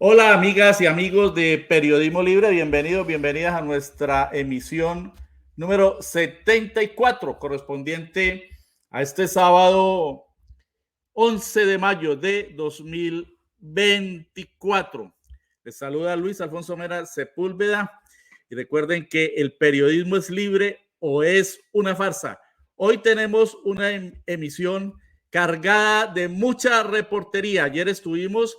Hola amigas y amigos de Periodismo Libre, bienvenidos, bienvenidas a nuestra emisión número 74, correspondiente a este sábado 11 de mayo de 2024. Les saluda Luis Alfonso Mera Sepúlveda y recuerden que el periodismo es libre o es una farsa. Hoy tenemos una emisión cargada de mucha reportería. Ayer estuvimos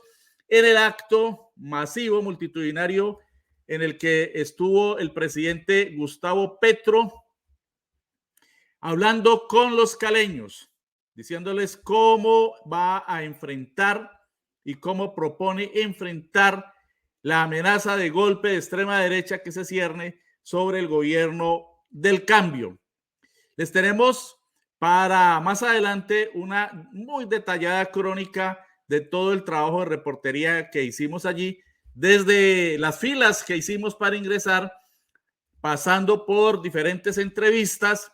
en el acto masivo, multitudinario, en el que estuvo el presidente Gustavo Petro hablando con los caleños, diciéndoles cómo va a enfrentar y cómo propone enfrentar la amenaza de golpe de extrema derecha que se cierne sobre el gobierno del cambio. Les tenemos para más adelante una muy detallada crónica de todo el trabajo de reportería que hicimos allí, desde las filas que hicimos para ingresar, pasando por diferentes entrevistas,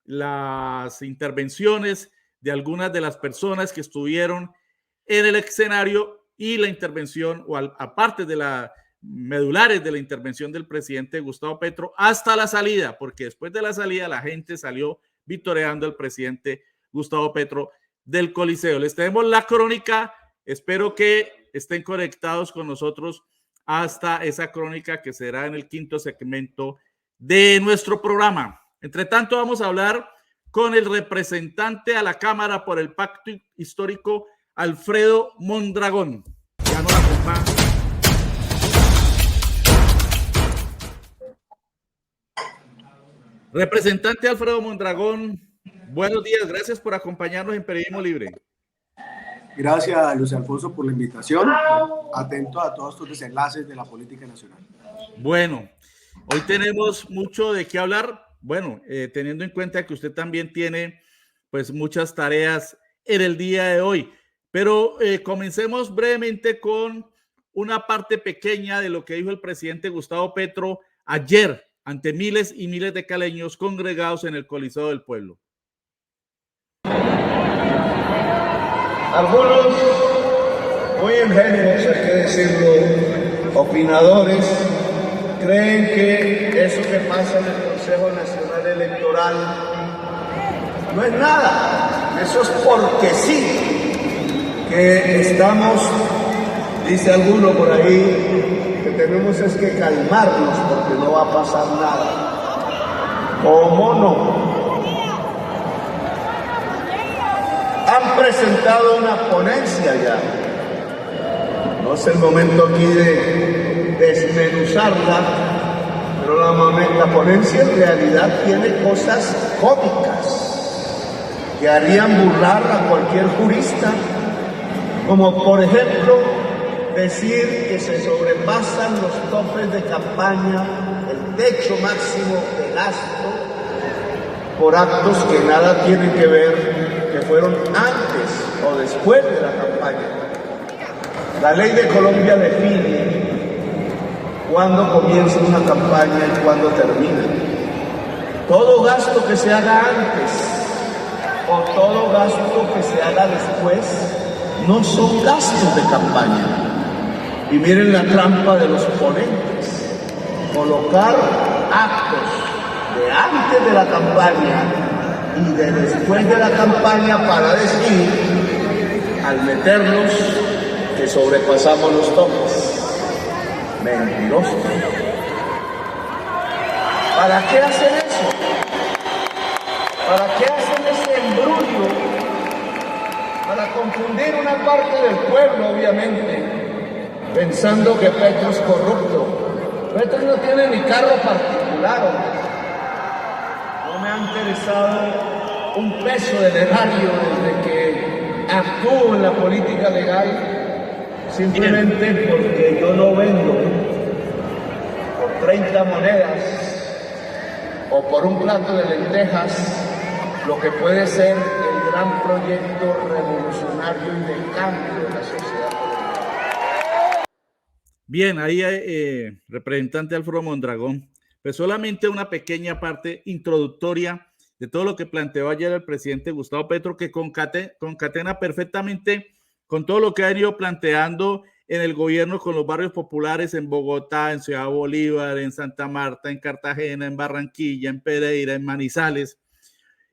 las intervenciones de algunas de las personas que estuvieron en el escenario y la intervención, o aparte de la medulares de la intervención del presidente Gustavo Petro hasta la salida, porque después de la salida la gente salió vitoreando al presidente Gustavo Petro del Coliseo. Les tenemos la crónica, espero que estén conectados con nosotros hasta esa crónica que será en el quinto segmento de nuestro programa. Entre tanto, vamos a hablar con el representante a la Cámara por el Pacto Histórico, Alfredo Mondragón. Ya nos acompaña. Representante Alfredo Mondragón, buenos días, gracias por acompañarnos en Periodismo Libre. Gracias, Luis Alfonso, por la invitación. Atento a todos estos desenlaces de la política nacional. Bueno, hoy tenemos mucho de qué hablar. Bueno, teniendo en cuenta que usted también tiene pues muchas tareas en el día de hoy. Pero comencemos brevemente con una parte pequeña de lo que dijo el presidente Gustavo Petro ayer ante miles y miles de caleños congregados en el Coliseo del Pueblo. Algunos muy ingenuos, hay que decirlo, opinadores, creen que eso que pasa en el Consejo Nacional Electoral no es nada, eso es porque sí, que estamos, dice alguno por ahí, que tenemos es que calmarnos porque no va a pasar nada. ¿Cómo no? Han presentado una ponencia ya. No es el momento aquí de desmenuzarla, pero la ponencia en realidad tiene cosas cómicas que harían burlar a cualquier jurista, como por ejemplo decir que se sobrepasan los topes de campaña, el techo máximo de gasto, por actos que nada tienen que ver, que fueron antes o después de la campaña. La ley de Colombia define cuándo comienza una campaña y cuándo termina. Todo gasto que se haga antes o todo gasto que se haga después no son gastos de campaña. Y miren la trampa de los oponentes: colocar actos de antes de la campaña y de después de la campaña para decir, al meternos, que sobrepasamos los topes. Mentirosos. ¿Para qué hacen eso? ¿Para qué hacen ese embrullo? Para confundir una parte del pueblo, obviamente, pensando que Petro es corrupto. Petro no tiene ni carro particular, hombre. No me ha interesado un peso del erario desde que actúo en la política legal, simplemente porque yo no vendo por 30 monedas o por un plato de lentejas lo que puede ser el gran proyecto revolucionario y de cambio de la sociedad. Bien, ahí representante Alfredo Mondragón, pues solamente una pequeña parte introductoria de todo lo que planteó ayer el presidente Gustavo Petro, que concatena perfectamente con todo lo que ha ido planteando en el gobierno con los barrios populares en Bogotá, en Ciudad Bolívar, en Santa Marta, en Cartagena, en Barranquilla, en Pereira, en Manizales,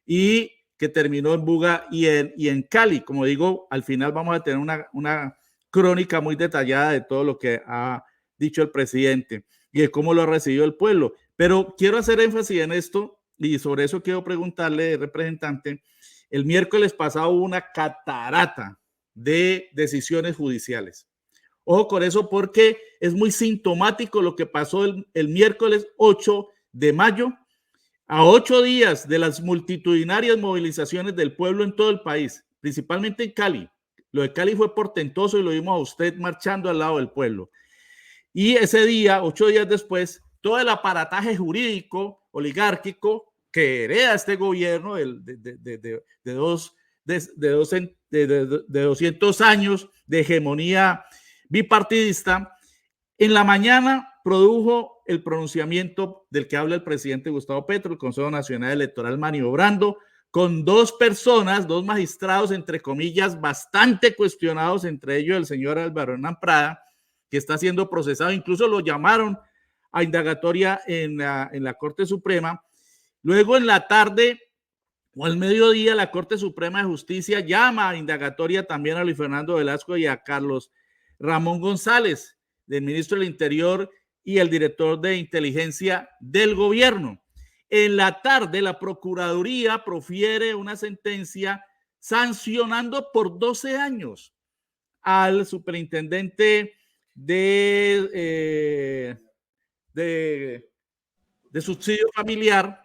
y que terminó en Buga y en Cali. Como digo, al final vamos a tener una crónica muy detallada de todo lo que ha dicho el presidente y de cómo lo ha recibido el pueblo. Pero quiero hacer énfasis en esto y sobre eso quiero preguntarle, representante, el miércoles pasado hubo una catarata de decisiones judiciales. Ojo con eso porque es muy sintomático lo que pasó el miércoles 8 de mayo, a 8 días de las multitudinarias movilizaciones del pueblo en todo el país, principalmente en Cali. Lo de Cali fue portentoso y lo vimos a usted marchando al lado del pueblo. Y ese día, 8 días después, todo el aparataje jurídico, oligárquico, que hereda este gobierno de 200 años de hegemonía bipartidista, en la mañana produjo el pronunciamiento del que habla el presidente Gustavo Petro, el Consejo Nacional Electoral maniobrando con 2 personas, 2 magistrados, entre comillas, bastante cuestionados, entre ellos el señor Álvaro Hernán Prada, que está siendo procesado, incluso lo llamaron a indagatoria en la Corte Suprema. Luego en la tarde o al mediodía la Corte Suprema de Justicia llama a indagatoria también a Luis Fernando Velasco y a Carlos Ramón González, del ministro del Interior y el director de inteligencia del gobierno. En la tarde la Procuraduría profiere una sentencia sancionando por 12 años al superintendente de subsidio familiar,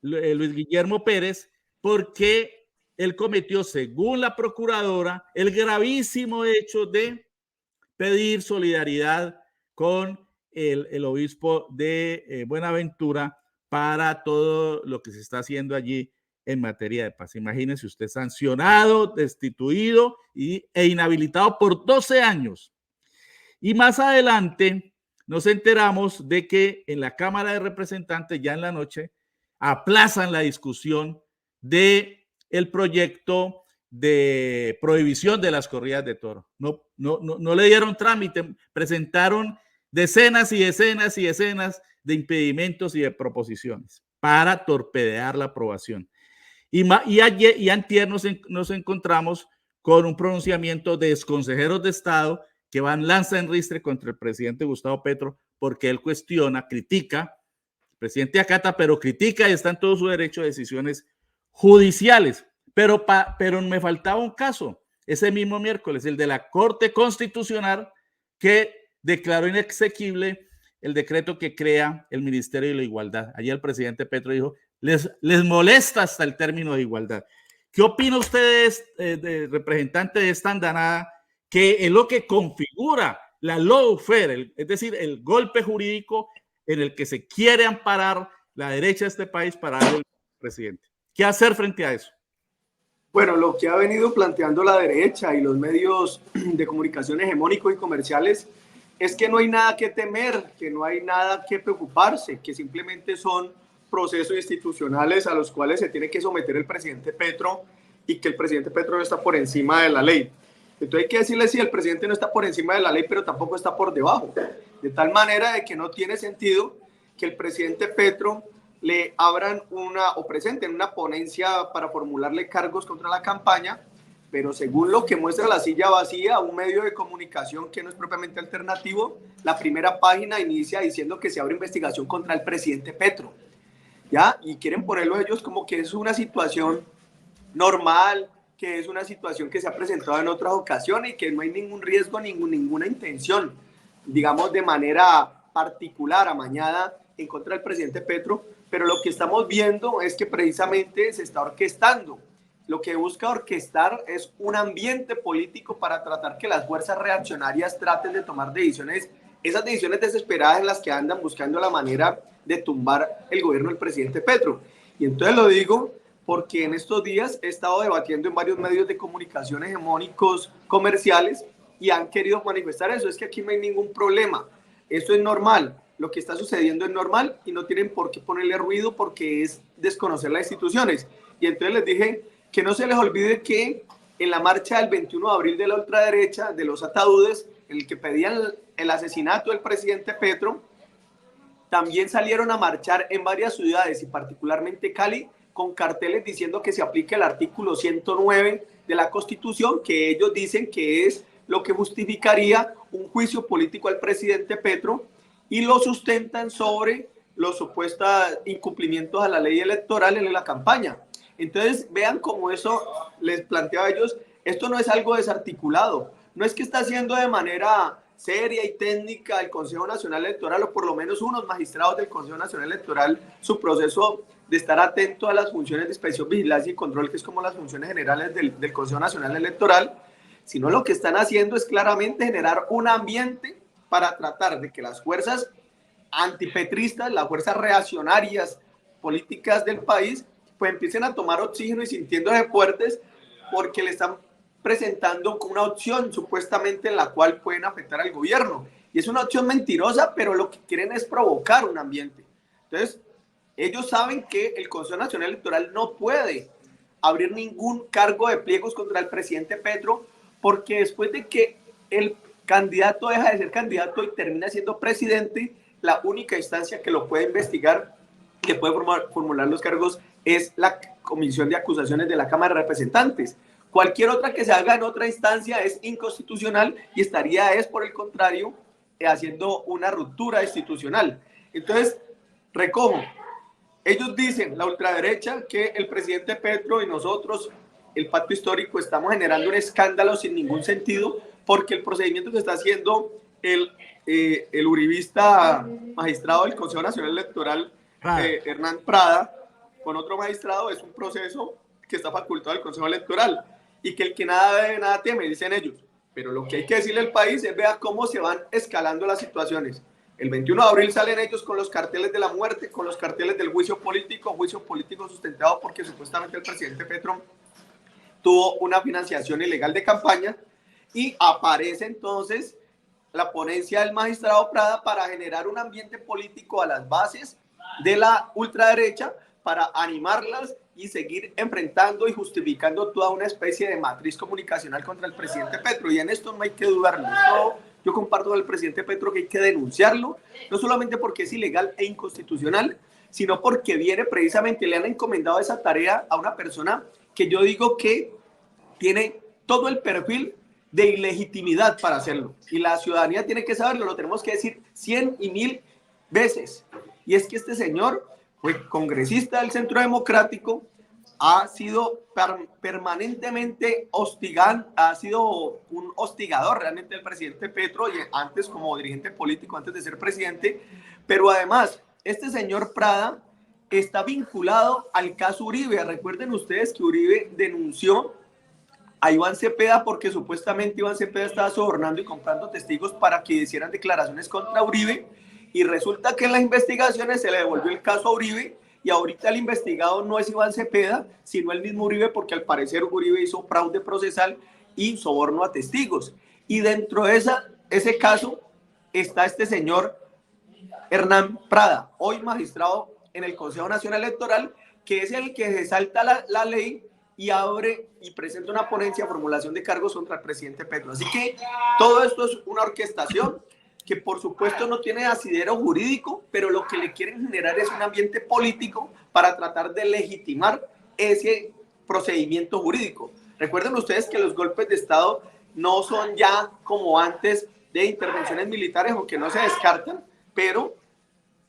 Luis Guillermo Pérez, porque él cometió, según la procuradora, el gravísimo hecho de pedir solidaridad con el obispo de Buenaventura para todo lo que se está haciendo allí en materia de paz. Imagínense usted, sancionado, destituido e inhabilitado por 12 años. Y más adelante nos enteramos de que en la Cámara de Representantes, ya en la noche, aplazan la discusión del proyecto de prohibición de las corridas de toro. No le dieron trámite, presentaron decenas y decenas y decenas de impedimentos y de proposiciones para torpedear la aprobación. Y antier nos encontramos con un pronunciamiento de exconsejeros de Estado que van lanza en ristre contra el presidente Gustavo Petro porque él cuestiona, critica, el presidente acata, pero critica y está en todo su derecho a decisiones judiciales. Pero me faltaba un caso, ese mismo miércoles, el de la Corte Constitucional que declaró inexequible el decreto que crea el Ministerio de la Igualdad. Ayer el presidente Petro dijo, les molesta hasta el término de igualdad. ¿Qué opina usted, representante de esta andanada, que es lo que configura la lawfare, es decir, el golpe jurídico en el que se quiere amparar la derecha de este país para darle al presidente? ¿Qué hacer frente a eso? Bueno, lo que ha venido planteando la derecha y los medios de comunicación hegemónicos y comerciales es que no hay nada que temer, que no hay nada que preocuparse, que simplemente son procesos institucionales a los cuales se tiene que someter el presidente Petro y que el presidente Petro no está por encima de la ley. Entonces hay que decirle, sí, el presidente no está por encima de la ley, pero tampoco está por debajo. De tal manera de que no tiene sentido que el presidente Petro le abran o presenten una ponencia para formularle cargos contra la campaña, pero según lo que muestra la silla vacía, un medio de comunicación que no es propiamente alternativo, la primera página inicia diciendo que se abre investigación contra el presidente Petro, ¿ya? Y quieren ponerlo ellos como que es una situación normal, que es una situación que se ha presentado en otras ocasiones y que no hay ningún riesgo, ninguna intención, digamos, de manera particular, amañada, en contra del presidente Petro, pero lo que estamos viendo es que precisamente se está orquestando. Lo que busca orquestar es un ambiente político para tratar que las fuerzas reaccionarias traten de tomar decisiones, esas decisiones desesperadas en las que andan buscando la manera de tumbar el gobierno del presidente Petro. Y entonces lo digo porque en estos días he estado debatiendo en varios medios de comunicación hegemónicos comerciales y han querido manifestar eso, es que aquí no hay ningún problema, esto es normal, lo que está sucediendo es normal y no tienen por qué ponerle ruido porque es desconocer las instituciones. Y entonces les dije que no se les olvide que en la marcha del 21 de abril de la ultraderecha, de los ataúdes, el que pedían el asesinato del presidente Petro, también salieron a marchar en varias ciudades y particularmente Cali con carteles diciendo que se aplique el artículo 109 de la Constitución, que ellos dicen que es lo que justificaría un juicio político al presidente Petro, y lo sustentan sobre los supuestos incumplimientos a la ley electoral en la campaña. Entonces vean cómo eso les plantea a ellos, esto no es algo desarticulado, no es que está haciendo de manera seria y técnica el Consejo Nacional Electoral, o por lo menos unos magistrados del Consejo Nacional Electoral, su proceso de estar atento a las funciones de inspección, vigilancia y control, que es como las funciones generales del Consejo Nacional Electoral, sino lo que están haciendo es claramente generar un ambiente para tratar de que las fuerzas antipetristas, las fuerzas reaccionarias políticas del país, pues empiecen a tomar oxígeno y sintiéndose fuertes, porque le están presentando una opción supuestamente en la cual pueden afectar al gobierno. Y es una opción mentirosa, pero lo que quieren es provocar un ambiente. Entonces, ellos saben que el Consejo Nacional Electoral no puede abrir ningún cargo de pliegos contra el presidente Petro, porque después de que el candidato deja de ser candidato y termina siendo presidente, la única instancia que lo puede investigar, que puede formular los cargos, es la Comisión de Acusaciones de la Cámara de Representantes. Cualquier otra que se haga en otra instancia es inconstitucional y estaría, por el contrario, haciendo una ruptura institucional. Entonces, recojo, ellos dicen, la ultraderecha, que el presidente Petro y nosotros, el pacto histórico, estamos generando un escándalo sin ningún sentido, porque el procedimiento que está haciendo el uribista magistrado del Consejo Nacional Electoral, Hernán Prada, con otro magistrado, es un proceso que está facultado del Consejo Electoral, y que el que nada debe, nada teme, dicen ellos. Pero lo que hay que decirle al país es, vea cómo se van escalando las situaciones. El 21 de abril salen ellos con los carteles de la muerte, con los carteles del juicio político sustentado porque supuestamente el presidente Petro tuvo una financiación ilegal de campaña, y aparece entonces la ponencia del magistrado Prada para generar un ambiente político a las bases de la ultraderecha, para animarlas y seguir enfrentando y justificando toda una especie de matriz comunicacional contra el presidente Petro. Y en esto no hay que dudarlo. Yo comparto con el presidente Petro que hay que denunciarlo, no solamente porque es ilegal e inconstitucional, sino porque viene precisamente, le han encomendado esa tarea a una persona que yo digo que tiene todo el perfil de ilegitimidad para hacerlo. Y la ciudadanía tiene que saberlo, lo tenemos que decir 100 y 1000 veces. Y es que este señor fue congresista del Centro Democrático, ha sido permanentemente ha sido un hostigador realmente del presidente Petro, y antes como dirigente político, antes de ser presidente, pero además este señor Prada está vinculado al caso Uribe. Recuerden ustedes que Uribe denunció a Iván Cepeda porque supuestamente Iván Cepeda estaba sobornando y comprando testigos para que hicieran declaraciones contra Uribe, y resulta que en las investigaciones se le devolvió el caso a Uribe, y ahorita el investigado no es Iván Cepeda, sino el mismo Uribe, porque al parecer Uribe hizo fraude procesal y soborno a testigos. Y dentro de ese caso está este señor Hernán Prada, hoy magistrado en el Consejo Nacional Electoral, que es el que se salta la ley y abre y presenta una ponencia de formulación de cargos contra el presidente Petro. Así que todo esto es una orquestación que por supuesto no tiene asidero jurídico, pero lo que le quieren generar es un ambiente político para tratar de legitimar ese procedimiento jurídico. Recuerden ustedes que los golpes de Estado no son ya como antes de intervenciones militares, aunque no se descartan, pero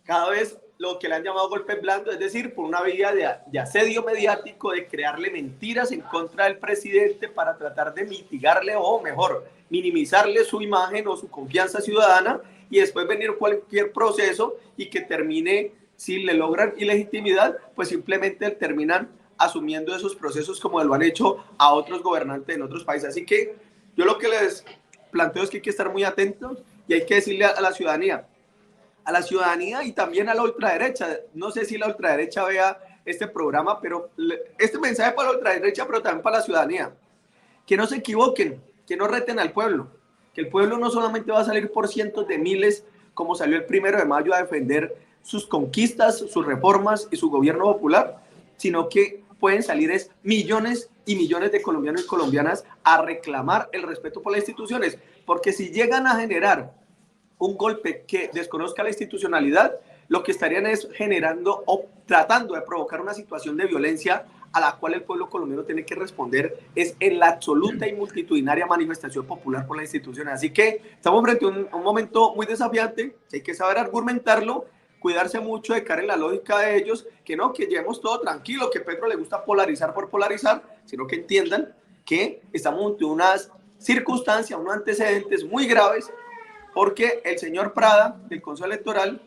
cada vez lo que le han llamado golpe blando, es decir, por una vía de asedio mediático, de crearle mentiras en contra del presidente para tratar de mitigarle, o mejor, minimizarle su imagen o su confianza ciudadana, y después venir cualquier proceso y que termine, si le logran ilegitimidad, pues simplemente terminan asumiendo esos procesos como lo han hecho a otros gobernantes en otros países. Así que yo lo que les planteo es que hay que estar muy atentos y hay que decirle a la ciudadanía y también a la ultraderecha. No sé si la ultraderecha vea este programa, pero este mensaje para la ultraderecha, pero también para la ciudadanía. Que no se equivoquen, que no reten al pueblo, que el pueblo no solamente va a salir por cientos de miles, como salió el 1 de mayo a defender sus conquistas, sus reformas y su gobierno popular, sino que pueden salir millones y millones de colombianos y colombianas a reclamar el respeto por las instituciones, porque si llegan a generar un golpe que desconozca la institucionalidad, lo que estarían es generando o tratando de provocar una situación de violencia a la cual el pueblo colombiano tiene que responder es en la absoluta y multitudinaria manifestación popular por las instituciones. Así que estamos frente a un momento muy desafiante, hay que saber argumentarlo, cuidarse mucho de caer en la lógica de ellos, que no, que llevemos todo tranquilo, que Petro le gusta polarizar por polarizar, sino que entiendan que estamos ante unas circunstancias, unos antecedentes muy graves, porque el señor Prada, del Consejo Electoral,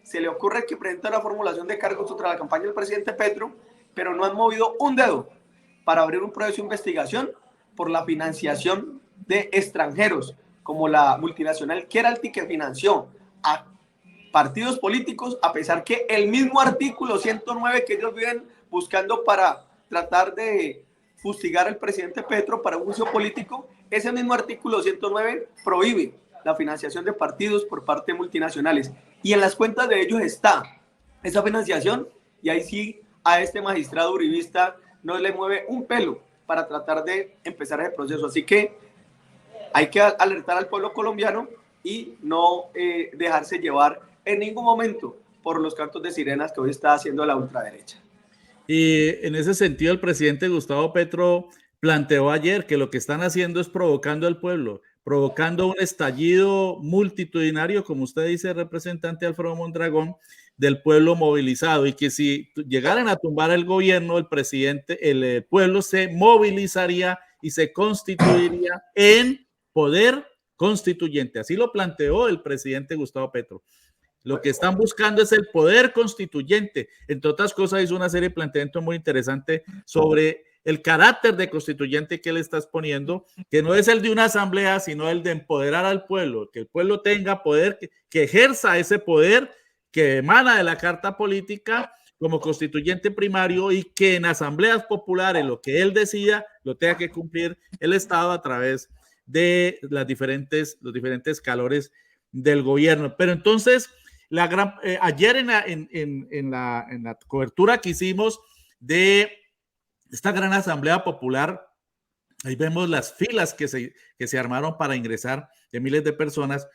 se le ocurre que presenta la formulación de cargos contra la campaña del presidente Petro, pero no han movido un dedo para abrir un proceso de investigación por la financiación de extranjeros, como la multinacional Keralty, que financió a partidos políticos, a pesar que el mismo artículo 109 que ellos viven buscando para tratar de fustigar al presidente Petro para un juicio político, ese mismo artículo 109 prohíbe la financiación de partidos por parte de multinacionales. Y en las cuentas de ellos está esa financiación, y ahí sí a este magistrado uribista no le mueve un pelo para tratar de empezar ese proceso. Así que hay que alertar al pueblo colombiano y no dejarse llevar en ningún momento por los cantos de sirenas que hoy está haciendo la ultraderecha. Y en ese sentido, el presidente Gustavo Petro planteó ayer que lo que están haciendo es provocando al pueblo, provocando un estallido multitudinario, como usted dice, representante Alfredo Mondragón, del pueblo movilizado, y que si llegaran a tumbar el gobierno, el presidente, el pueblo se movilizaría y se constituiría en poder constituyente. Así lo planteó el presidente Gustavo Petro. Lo que están buscando es el poder constituyente. Entre otras cosas, hizo una serie de planteamientos muy interesantes sobre el carácter de constituyente que él está exponiendo, que no es el de una asamblea, sino el de empoderar al pueblo, que el pueblo tenga poder, que ejerza ese poder que emana de la Carta Política como constituyente primario, y que en asambleas populares lo que él decida lo tenga que cumplir el Estado a través de los diferentes calores del gobierno. Pero entonces, ayer en la cobertura que hicimos de esta gran asamblea popular, ahí vemos las filas que se armaron para ingresar de miles de personas.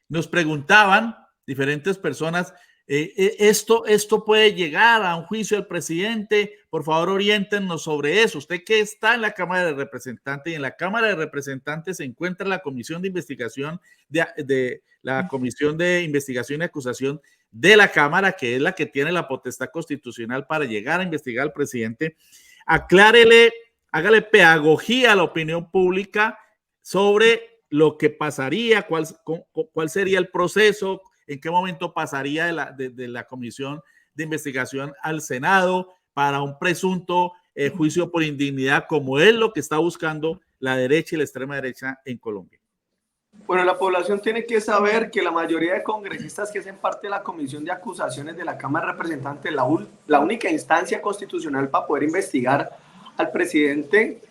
Nos preguntaban diferentes personas, esto puede llegar a un juicio del presidente, por favor oriéntenos sobre eso. Usted que está en la Cámara de Representantes, y en la Cámara de Representantes se encuentra la Comisión de Investigación la Comisión de Investigación y Acusación de la Cámara, que es la que tiene la potestad constitucional para llegar a investigar al presidente. Aclárele, hágale pedagogía a la opinión pública sobre lo que pasaría, cuál sería el proceso, en qué momento pasaría de la Comisión de Investigación al Senado para un presunto juicio por indignidad, como es lo que está buscando la derecha y la extrema derecha en Colombia. Bueno, la población tiene que saber que la mayoría de congresistas que hacen parte de la Comisión de Acusaciones de la Cámara de Representantes, la única instancia constitucional para poder investigar al presidente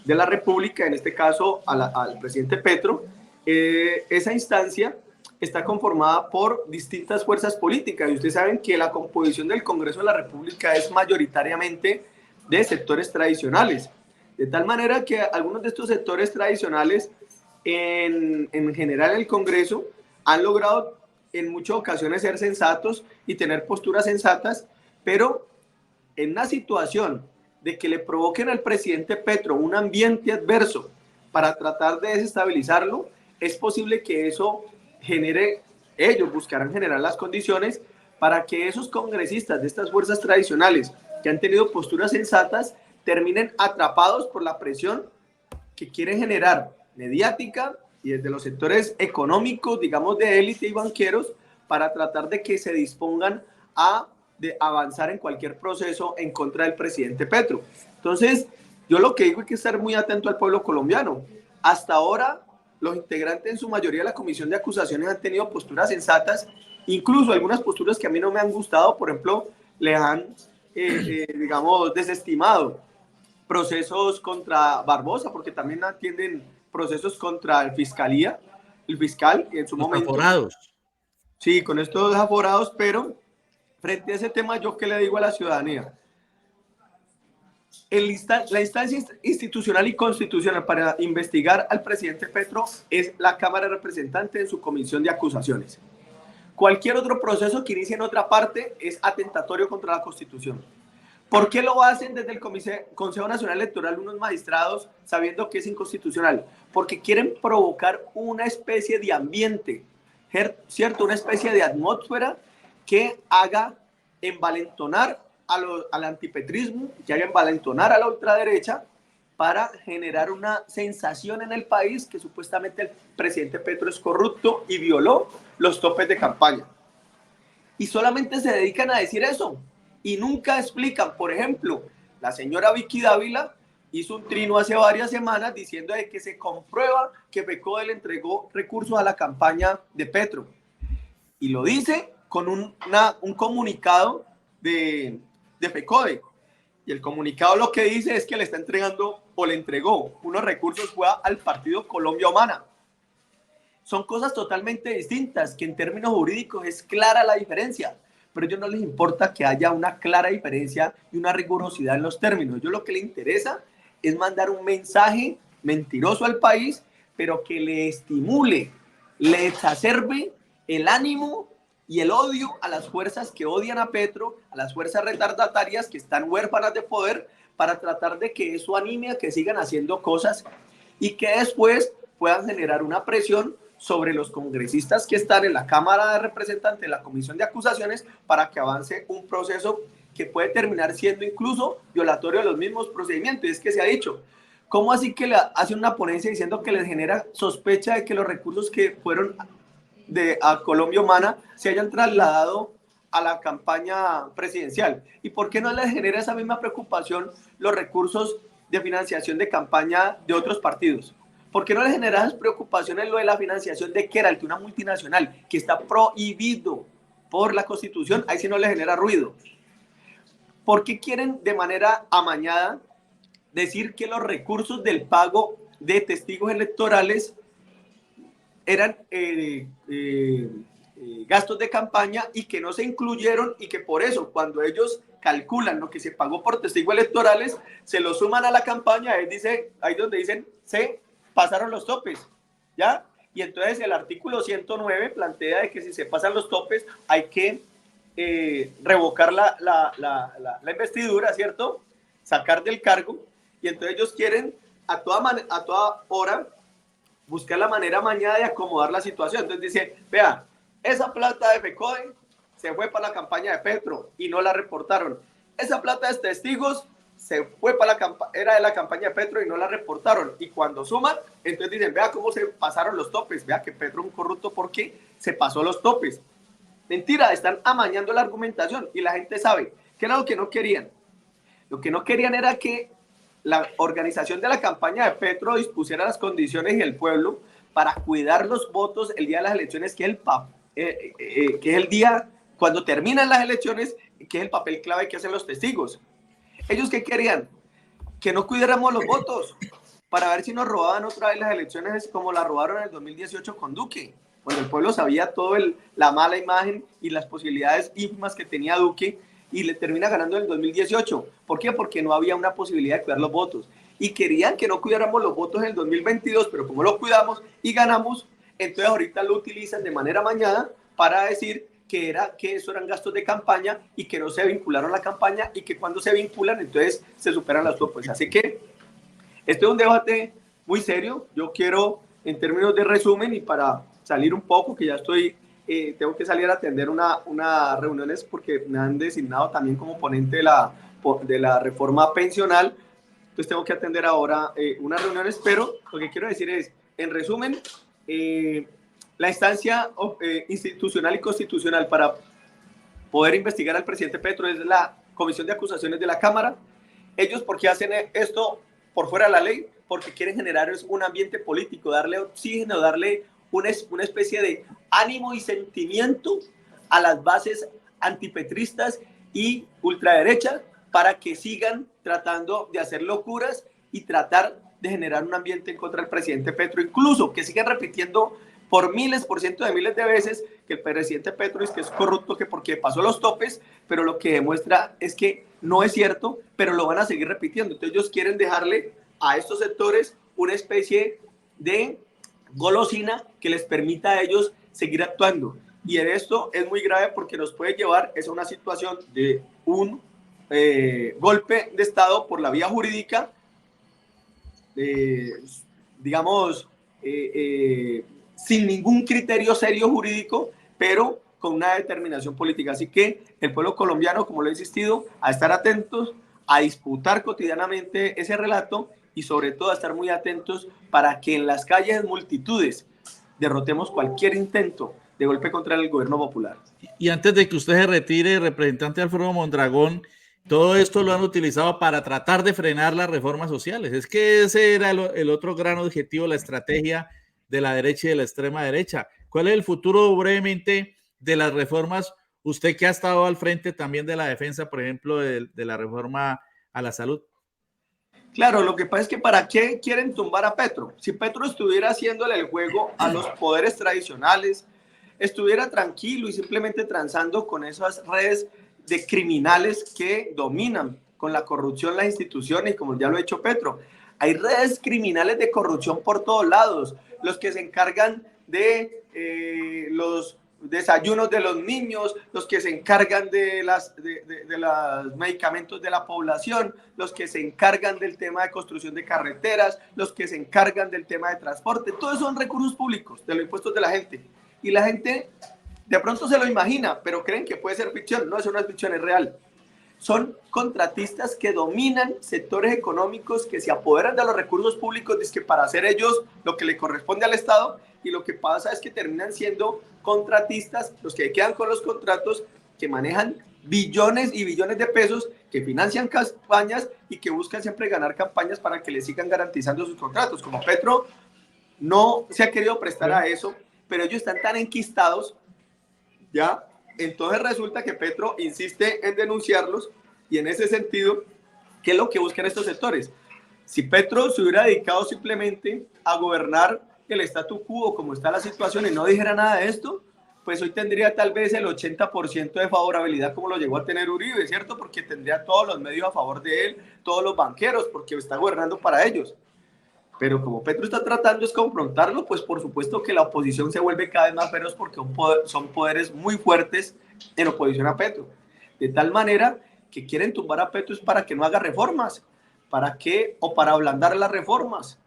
de la República, en este caso al presidente Petro, esa instancia está conformada por distintas fuerzas políticas, y ustedes saben que la composición del Congreso de la República es mayoritariamente de sectores tradicionales, de tal manera que algunos de estos sectores tradicionales en general el Congreso han logrado en muchas ocasiones ser sensatos y tener posturas sensatas, pero en una situación de que le provoquen al presidente Petro un ambiente adverso para tratar de desestabilizarlo, es posible que eso genere, ellos buscarán generar las condiciones para que esos congresistas de estas fuerzas tradicionales que han tenido posturas sensatas terminen atrapados por la presión que quieren generar mediática y desde los sectores económicos, digamos de élite y banqueros, para tratar de que se dispongan de avanzar en cualquier proceso en contra del presidente Petro. Entonces, yo lo que digo es que estar muy atento al pueblo colombiano. Hasta ahora, los integrantes en su mayoría de la Comisión de Acusaciones han tenido posturas sensatas, incluso algunas posturas que a mí no me han gustado, por ejemplo, le han, digamos, desestimado procesos contra Barbosa, porque también atienden procesos contra el fiscal en su momento. Aforados. Sí, con estos aforados, pero frente a ese tema, ¿yo qué le digo a la ciudadanía? La instancia institucional y constitucional para investigar al presidente Petro es la Cámara de Representantes en su comisión de acusaciones. Cualquier otro proceso que inicie en otra parte es atentatorio contra la Constitución. ¿Por qué lo hacen desde el Consejo Nacional Electoral unos magistrados sabiendo que es inconstitucional? Porque quieren provocar una especie de ambiente, ¿cierto? Una especie de atmósfera que haga envalentonar al antipetrismo, que haga envalentonar a la ultraderecha para generar una sensación en el país que supuestamente el presidente Petro es corrupto y violó los topes de campaña. Y solamente se dedican a decir eso y nunca explican. Por ejemplo, la señora Vicky Dávila hizo un trino hace varias semanas diciendo de que se comprueba que FECODE le entregó recursos a la campaña de Petro. Y lo dice con un comunicado de FECODE. Y el comunicado lo que dice es que le está entregando o le entregó unos recursos al partido Colombia Humana. Son cosas totalmente distintas, que en términos jurídicos es clara la diferencia, pero a ellos no les importa que haya una clara diferencia y una rigurosidad en los términos. A ellos lo que les interesa es mandar un mensaje mentiroso al país, pero que le estimule, le exacerbe el ánimo y el odio a las fuerzas que odian a Petro, a las fuerzas retardatarias que están huérfanas de poder, para tratar de que eso anime a que sigan haciendo cosas y que después puedan generar una presión sobre los congresistas que están en la Cámara de Representantes, en la Comisión de Acusaciones, para que avance un proceso que puede terminar siendo incluso violatorio de los mismos procedimientos. Es que se ha dicho, ¿cómo así que le hacen una ponencia diciendo que les genera sospecha de que los recursos que fueron a Colombia Humana se hayan trasladado a la campaña presidencial? ¿Y por qué no les genera esa misma preocupación los recursos de financiación de campaña de otros partidos? ¿Por qué no les genera esas preocupaciones lo de la financiación de Keralt, una multinacional que está prohibido por la Constitución? Ahí sí no les genera ruido. ¿Por qué quieren de manera amañada decir que los recursos del pago de testigos electorales eran gastos de campaña y que no se incluyeron, y que por eso cuando ellos calculan lo que se pagó por testigos electorales, se lo suman a la campaña? Ahí donde dicen se pasaron los topes, ¿ya? Y entonces el artículo 109 plantea de que si se pasan los topes hay que revocar la investidura, ¿cierto? Sacar del cargo. Y entonces ellos quieren a toda hora buscar la manera mañana de acomodar la situación. Entonces dice, vea, esa plata de FECODE se fue para la campaña de Petro y no la reportaron. Esa plata de testigos se fue para era de la campaña de Petro y no la reportaron. Y cuando suman, entonces dicen, vea cómo se pasaron los topes, vea que Petro es un corrupto porque se pasó los topes. Mentira, están amañando la argumentación y la gente sabe que era lo que no querían. Lo que no querían era que la organización de la campaña de Petro dispusiera las condiciones y el pueblo para cuidar los votos el día de las elecciones, que es el día cuando terminan las elecciones, que es el papel clave que hacen los testigos. ¿Ellos qué querían? Que no cuidáramos los votos para ver si nos robaban otra vez las elecciones como la robaron en el 2018 con Duque, cuando el pueblo sabía todo la mala imagen y las posibilidades ínfimas que tenía Duque, y le termina ganando en el 2018. ¿Por qué? Porque no había una posibilidad de cuidar los votos. Y querían que no cuidáramos los votos en el 2022, pero como lo cuidamos y ganamos, entonces ahorita lo utilizan de manera amañada para decir que eso eran gastos de campaña y que no se vincularon a la campaña, y que cuando se vinculan, entonces se superan las topes. Así que este es un debate muy serio. Yo quiero, en términos de resumen y para salir un poco, que ya tengo que salir a atender unas reuniones porque me han designado también como ponente de la reforma pensional. Entonces tengo que atender ahora unas reuniones, pero lo que quiero decir es, en resumen, la instancia institucional y constitucional para poder investigar al presidente Petro es la Comisión de Acusaciones de la Cámara. Ellos, ¿por qué hacen esto por fuera de la ley? Porque quieren generar un ambiente político, darle oxígeno, darle una especie de ánimo y sentimiento a las bases antipetristas y ultraderechas para que sigan tratando de hacer locuras y tratar de generar un ambiente en contra del presidente Petro, incluso que sigan repitiendo por miles, por cientos de miles de veces que el presidente Petro es que es corrupto, que porque pasó los topes, pero lo que demuestra es que no es cierto, pero lo van a seguir repitiendo. Entonces ellos quieren dejarle a estos sectores una especie de golosina que les permita a ellos seguir actuando. Y en esto es muy grave porque nos puede llevar a una situación de un golpe de Estado por la vía jurídica, digamos, sin ningún criterio serio jurídico, pero con una determinación política. Así que el pueblo colombiano, como lo he insistido, a estar atentos, a disputar cotidianamente ese relato y sobre todo a estar muy atentos para que en las calles multitudes derrotemos cualquier intento de golpe contra el gobierno popular. Y antes de que usted se retire, representante Alfredo Mondragón, todo esto lo han utilizado para tratar de frenar las reformas sociales. Es que ese era el otro gran objetivo, la estrategia de la derecha y de la extrema derecha. ¿Cuál es el futuro brevemente de las reformas? Usted que ha estado al frente también de la defensa, por ejemplo, de la reforma a la salud. Claro, lo que pasa es que ¿para qué quieren tumbar a Petro? Si Petro estuviera haciéndole el juego a los poderes tradicionales, estuviera tranquilo y simplemente transando con esas redes de criminales que dominan con la corrupción las instituciones, como ya lo ha hecho Petro. Hay redes criminales de corrupción por todos lados, los que se encargan de los desayunos de los niños, los que se encargan de los medicamentos de la población, los que se encargan del tema de construcción de carreteras, los que se encargan del tema de transporte. Todos son recursos públicos, de los impuestos de la gente. Y la gente de pronto se lo imagina, pero creen que puede ser ficción. No, eso no es ficción, es real. Son contratistas que dominan sectores económicos, que se apoderan de los recursos públicos para hacer ellos lo que le corresponde al Estado, y lo que pasa es que terminan siendo contratistas, los que quedan con los contratos, que manejan billones y billones de pesos, que financian campañas y que buscan siempre ganar campañas para que le sigan garantizando sus contratos. Como Petro no se ha querido prestar a eso, pero ellos están tan enquistados, ¿ya? Entonces resulta que Petro insiste en denunciarlos, y en ese sentido, ¿qué es lo que buscan estos sectores? Si Petro se hubiera dedicado simplemente a gobernar el statu quo, como está la situación, y no dijera nada de esto, pues hoy tendría tal vez el 80% de favorabilidad como lo llegó a tener Uribe, ¿cierto? Porque tendría todos los medios a favor de él, todos los banqueros, porque está gobernando para ellos. Pero como Petro está tratando es confrontarlo, pues por supuesto que la oposición se vuelve cada vez más feroz, porque son poderes muy fuertes en oposición a Petro. De tal manera que quieren tumbar a Petro es para que no haga reformas. ¿Para qué? O para ablandar las reformas.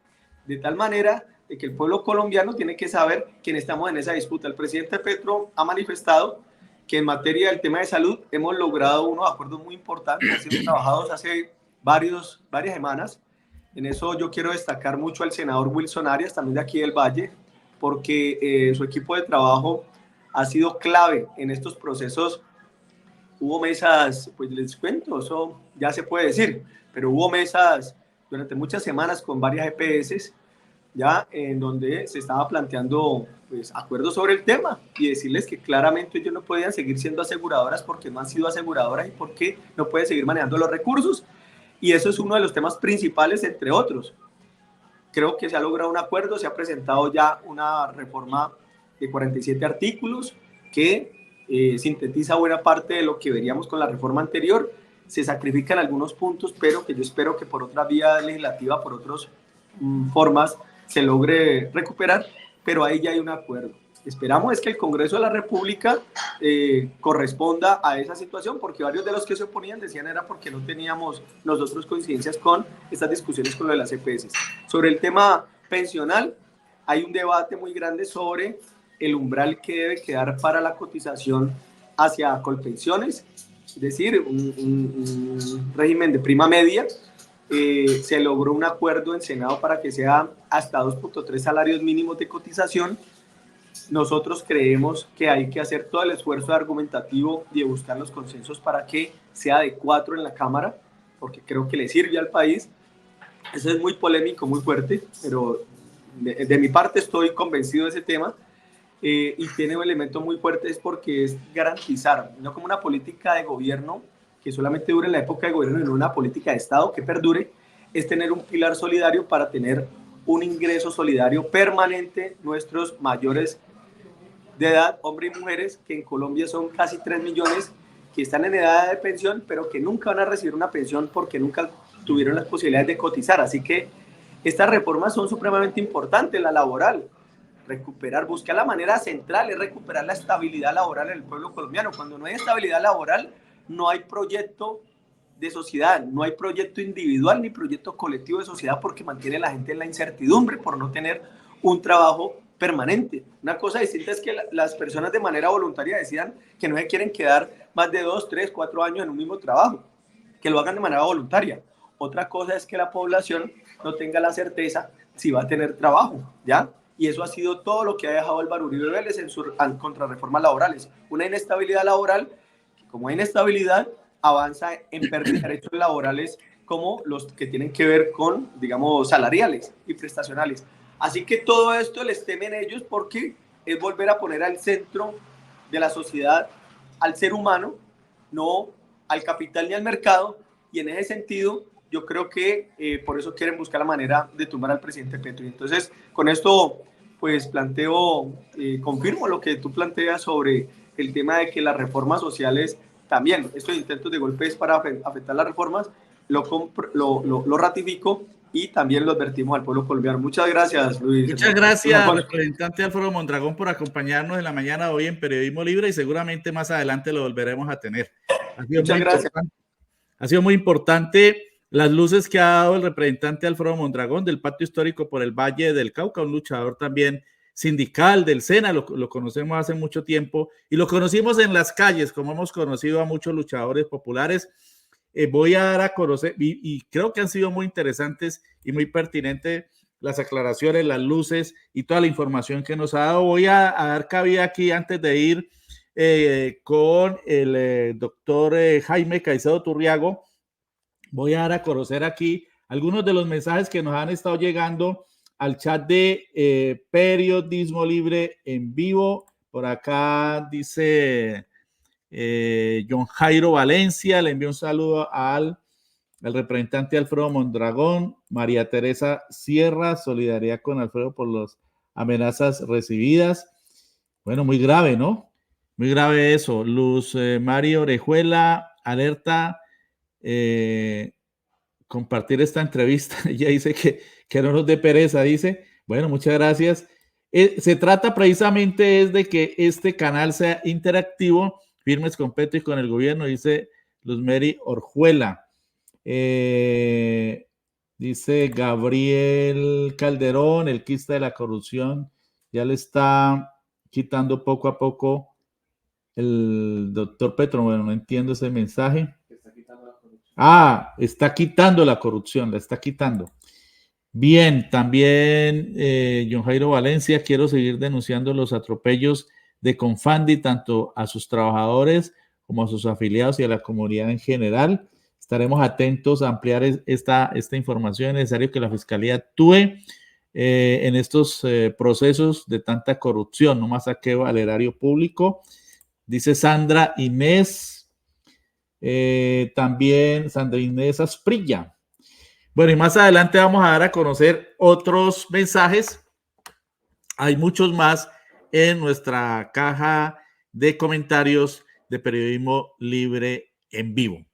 De tal manera de que el pueblo colombiano tiene que saber que estamos en esa disputa. El presidente Petro ha manifestado que en materia del tema de salud hemos logrado unos acuerdos muy importantes, han sido trabajados hace varias semanas. En eso yo quiero destacar mucho al senador Wilson Arias, también de aquí del Valle, porque su equipo de trabajo ha sido clave en estos procesos. Hubo mesas, pues les cuento, eso ya se puede decir, pero hubo mesas durante muchas semanas con varias EPS, ya en donde se estaba planteando pues, acuerdos sobre el tema, y decirles que claramente ellos no podían seguir siendo aseguradoras porque no han sido aseguradoras y porque no pueden seguir manejando los recursos. Y eso es uno de los temas principales, entre otros. Creo que se ha logrado un acuerdo, se ha presentado ya una reforma de 47 artículos que sintetiza buena parte de lo que veríamos con la reforma anterior. Se sacrifican algunos puntos, pero que yo espero que por otra vía legislativa, por otras formas, se logre recuperar, pero ahí ya hay un acuerdo. Esperamos es que el Congreso de la República corresponda a esa situación, porque varios de los que se oponían decían era porque no teníamos nosotros coincidencias con estas discusiones con lo de las EPS. Sobre el tema pensional, hay un debate muy grande sobre el umbral que debe quedar para la cotización hacia Colpensiones, es decir, un régimen de prima media. Se logró un acuerdo en Senado para que sea hasta 2.3 salarios mínimos de cotización. Nosotros creemos que hay que hacer todo el esfuerzo argumentativo y de buscar los consensos para que sea de 4 en la Cámara, porque creo que le sirve al país. Eso es muy polémico, muy fuerte, pero de mi parte estoy convencido de ese tema, y tiene un elemento muy fuerte, es porque es garantizar, no como una política de gobierno que solamente dure en la época de gobierno, sino una política de Estado que perdure, es tener un pilar solidario para tener un ingreso solidario permanente nuestros mayores de edad, hombres y mujeres, que en Colombia son casi 3 millones, que están en edad de pensión, pero que nunca van a recibir una pensión porque nunca tuvieron las posibilidades de cotizar. Así que estas reformas son supremamente importantes, la laboral. Buscar la manera central es recuperar la estabilidad laboral en el pueblo colombiano. Cuando no hay estabilidad laboral, no hay proyecto de sociedad, no hay proyecto individual ni proyecto colectivo de sociedad, porque mantiene a la gente en la incertidumbre por no tener un trabajo permanente. Una cosa distinta es que las personas de manera voluntaria decidan que no se quieren quedar más de 2, 3, 4 años en un mismo trabajo, que lo hagan de manera voluntaria. Otra cosa es que la población no tenga la certeza si va a tener trabajo, ¿ya? Y eso ha sido todo lo que ha dejado Álvaro Uribe Vélez en sus contrarreformas laborales. Una inestabilidad laboral, que como hay inestabilidad, avanza en pérdida de derechos laborales como los que tienen que ver con, digamos, salariales y prestacionales. Así que todo esto les temen ellos porque es volver a poner al centro de la sociedad al ser humano, no al capital ni al mercado, y en ese sentido yo creo que por eso quieren buscar la manera de tumbar al presidente Petro. Y entonces con esto pues confirmo lo que tú planteas sobre el tema de que las reformas sociales también, estos intentos de golpes para afectar las reformas, lo ratifico y también lo advertimos al pueblo colombiano. Muchas gracias, Luis. Muchas gracias, representante Alfredo Mondragón, por acompañarnos en la mañana de hoy en Periodismo Libre, y seguramente más adelante lo volveremos a tener. Muchas gracias. Ha sido muy importante las luces que ha dado el representante Alfredo Mondragón del Pacto Histórico por el Valle del Cauca, un luchador también sindical del SENA, lo conocemos hace mucho tiempo y lo conocimos en las calles, como hemos conocido a muchos luchadores populares. Voy a dar a conocer, y creo que han sido muy interesantes y muy pertinentes las aclaraciones, las luces y toda la información que nos ha dado. Voy a dar cabida aquí antes de ir con el doctor Jaime Caicedo Turriago. Voy a dar a conocer aquí algunos de los mensajes que nos han estado llegando al chat de Periodismo Libre en vivo. Por acá dice John Jairo Valencia, le envío un saludo al representante Alfredo Mondragón. María Teresa Sierra, solidaridad con Alfredo por las amenazas recibidas. Bueno, muy grave, ¿no? Muy grave eso. Luz Mario Orejuela, alerta, compartir esta entrevista. Ella dice que no nos dé pereza, dice. Bueno, muchas gracias. Se trata precisamente es de que este canal sea interactivo, firmes con Petro y con el gobierno, dice Luz Mary Orjuela. Dice Gabriel Calderón, el quista de la corrupción, ya le está quitando poco a poco el doctor Petro. Bueno, no entiendo ese mensaje. Está quitando la corrupción, la está quitando. Bien, también John Jairo Valencia, quiero seguir denunciando los atropellos de Confandi, tanto a sus trabajadores como a sus afiliados y a la comunidad en general. Estaremos atentos a ampliar esta información. Es necesario que la Fiscalía actúe en estos procesos de tanta corrupción, no más saqueo al erario público. Dice Sandra Inés, también Sandra Inés Asprilla. Bueno, y más adelante vamos a dar a conocer otros mensajes. Hay muchos más en nuestra caja de comentarios de Periodismo Libre en vivo.